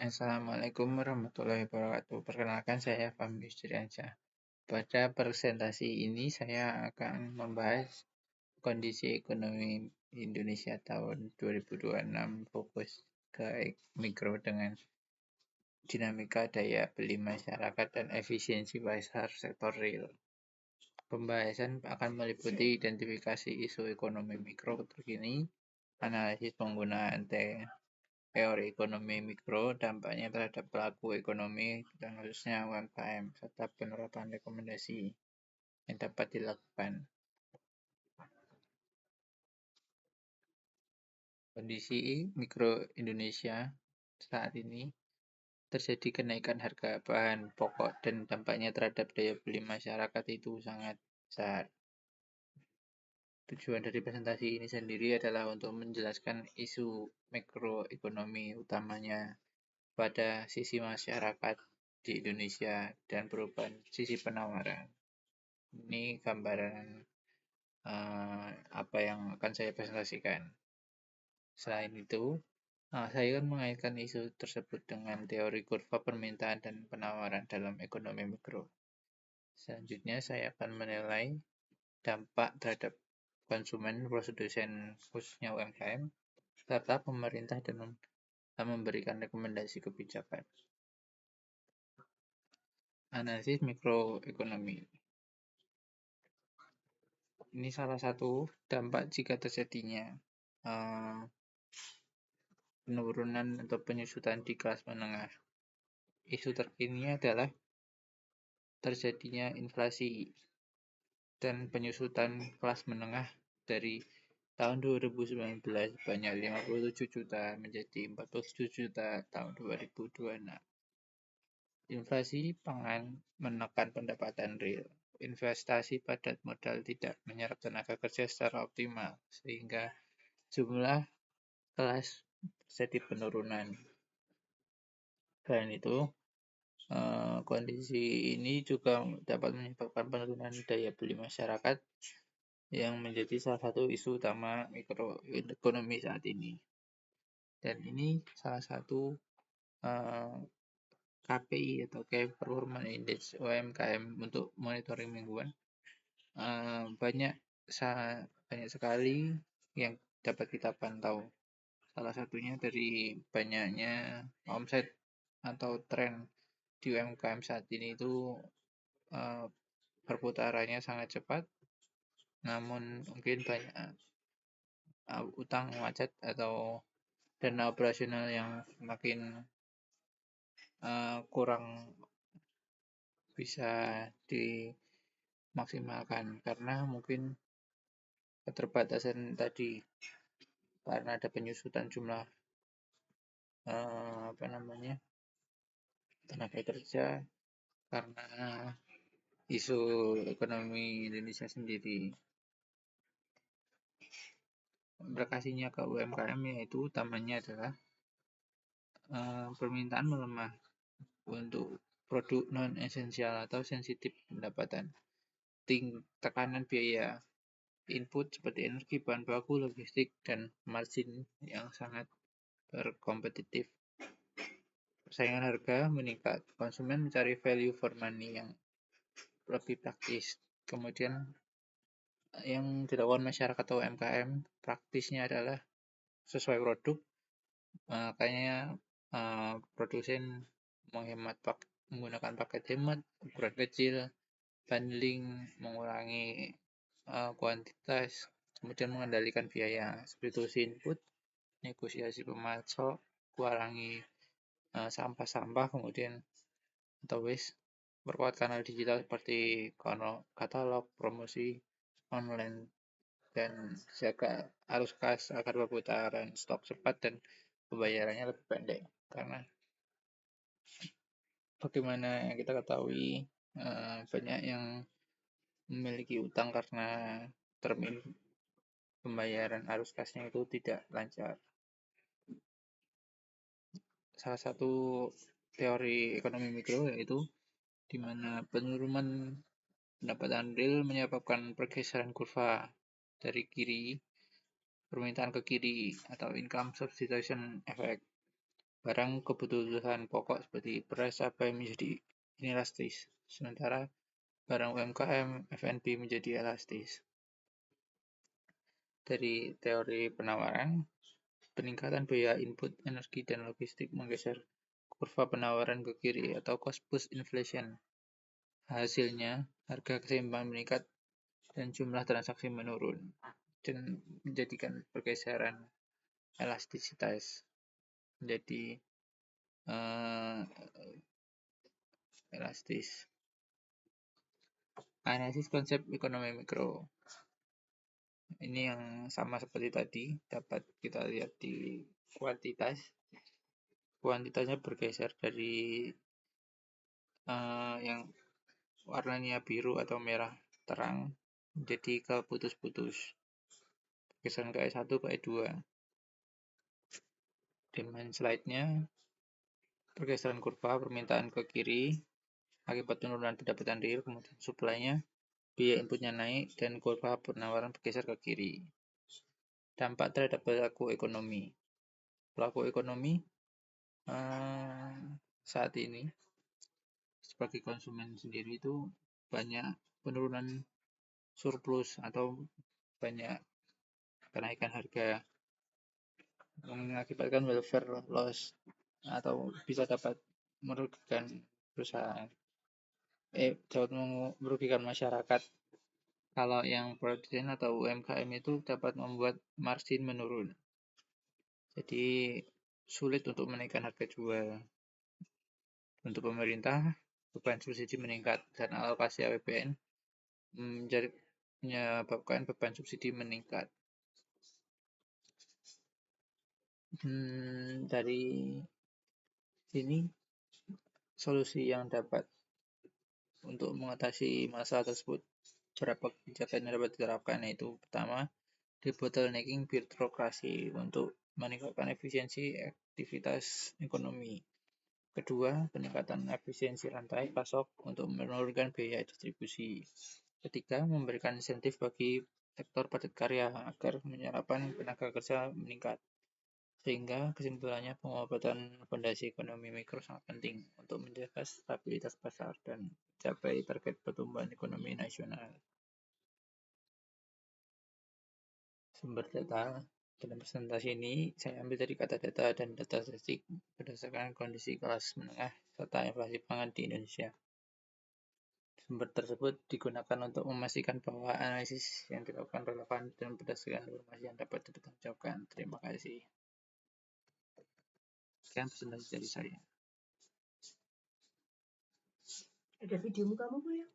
Assalamualaikum warahmatullahi wabarakatuh. Perkenalkan saya Fahmi Yusriansyah. Pada presentasi ini saya akan membahas kondisi ekonomi Indonesia tahun 2026 fokus ke mikro dengan dinamika daya beli masyarakat dan efisiensi pasar sektor real. Pembahasan akan meliputi identifikasi isu ekonomi mikro terkini, analisis penggunaan teori ekonomi mikro, dampaknya terhadap pelaku ekonomi dan khususnya UMKM, serta penerapan rekomendasi yang dapat dilakukan. Kondisi mikro Indonesia saat ini terjadi kenaikan harga bahan pokok dan dampaknya terhadap daya beli masyarakat itu sangat besar. Tujuan dari presentasi ini sendiri adalah untuk menjelaskan isu mikroekonomi utamanya pada sisi masyarakat di Indonesia dan perubahan sisi penawaran. Ini gambaran apa yang akan saya presentasikan. Selain itu, saya akan mengaitkan isu tersebut dengan teori kurva permintaan dan penawaran dalam ekonomi mikro. Selanjutnya, saya akan menilai dampak terhadap konsumen, produsen, khususnya UMKM, serta pemerintah dan memberikan rekomendasi kebijakan. Analisis mikroekonomi. Ini salah satu dampak jika terjadinya penurunan atau penyusutan di kelas menengah. Isu terkini adalah terjadinya inflasi dan penyusutan kelas menengah dari tahun 2019 banyak 57 juta menjadi 47 juta tahun 2026. Inflasi pangan menekan pendapatan real. Investasi padat modal tidak menyerap tenaga kerja secara optimal, sehingga jumlah kelas terjadi penurunan. Selain itu, kondisi ini juga dapat menyebabkan penurunan daya beli masyarakat yang menjadi salah satu isu utama mikroekonomi saat ini. Dan ini salah satu KPI atau Key Performance Index UMKM untuk monitoring mingguan. Banyak sekali yang dapat kita pantau. Salah satunya dari banyaknya omset atau tren di UMKM saat ini itu perputarannya sangat cepat, namun mungkin banyak utang macet atau dana operasional yang semakin kurang bisa dimaksimalkan karena mungkin keterbatasan tadi, karena ada penyusutan jumlah tenaga kerja karena isu ekonomi Indonesia sendiri. Implikasinya ke UMKM yaitu utamanya adalah permintaan melemah untuk produk non-esensial atau sensitif pendapatan. Tekanan biaya input seperti energi, bahan baku, logistik, dan margin yang sangat berkompetitif. Persaingan harga meningkat. Konsumen mencari value for money yang lebih praktis. Kemudian yang dilakukan masyarakat atau UMKM praktisnya adalah sesuai produk, makanya produsen menggunakan paket hemat, ukuran kecil, bundling, mengurangi kuantitas, kemudian mengendalikan biaya, substitusi input, negosiasi pemasok, kurangi sampah-sampah, kemudian atau waste, perkuat kanal digital seperti katalog, promosi online, dan jaga arus kas agar perputaran stok cepat dan pembayarannya lebih pendek. Karena bagaimana yang kita ketahui, banyak yang memiliki utang karena termin pembayaran arus kasnya itu tidak lancar. Salah satu teori ekonomi mikro yaitu di mana penurunan pendapatan real menyebabkan pergeseran kurva dari kiri, permintaan ke kiri atau income substitution effect. barang kebutuhan pokok seperti beras cabai menjadi inelastis, sementara barang UMKM F&B menjadi elastis. Dari teori penawaran, peningkatan biaya input, energi, dan logistik menggeser kurva penawaran ke kiri atau cost push inflation. Hasilnya, harga keseimbangan meningkat dan jumlah transaksi menurun, dan menjadikan pergeseran elastisitas menjadi elastis. Analisis konsep ekonomi mikro. Ini yang sama seperti tadi, dapat kita lihat di kuantitas. Kuantitasnya bergeser dari yang warnanya biru atau merah terang menjadi ke putus-putus. Pergeseran ke E1 ke E2. Demand slide-nya, pergeseran kurva permintaan ke kiri akibat penurunan pendapatan real, kemudian supply-nya, biaya inputnya naik, dan kurva penawaran bergeser ke kiri. Dampak terhadap pelaku ekonomi. Pelaku ekonomi saat ini sebagai konsumen sendiri itu banyak penurunan surplus atau banyak kenaikan harga, mengakibatkan welfare loss atau bisa dapat merugikan perusahaan, dapat merugikan masyarakat. Kalau yang produsen atau UMKM itu dapat membuat margin menurun, jadi sulit untuk menaikkan harga jual. Untuk pemerintah, beban subsidi meningkat dan alokasi APBN menyebabkan beban subsidi meningkat. Dari sini, solusi yang dapat untuk mengatasi masalah tersebut, beberapa kebijakan yang dapat diterapkan, yaitu pertama, debottlenecking birokrasi untuk meningkatkan efisiensi aktivitas ekonomi. Kedua, peningkatan efisiensi rantai pasok untuk menurunkan biaya distribusi. Ketiga, memberikan insentif bagi sektor padat karya agar penyerapan tenaga kerja meningkat. Sehingga kesimpulannya, pengobatan fondasi ekonomi mikro sangat penting untuk menjaga stabilitas pasar dan mencapai target pertumbuhan ekonomi nasional. Sumber data dalam presentasi ini saya ambil dari kata data dan data statistik berdasarkan kondisi kelas menengah serta inflasi pangan di Indonesia. Sumber tersebut digunakan untuk memastikan bahwa analisis yang dilakukan relevan dan berdasarkan informasi yang dapat dipertanggungjawabkan. Terima kasih. Sekian presentasi dari saya. Ada video kamu ya?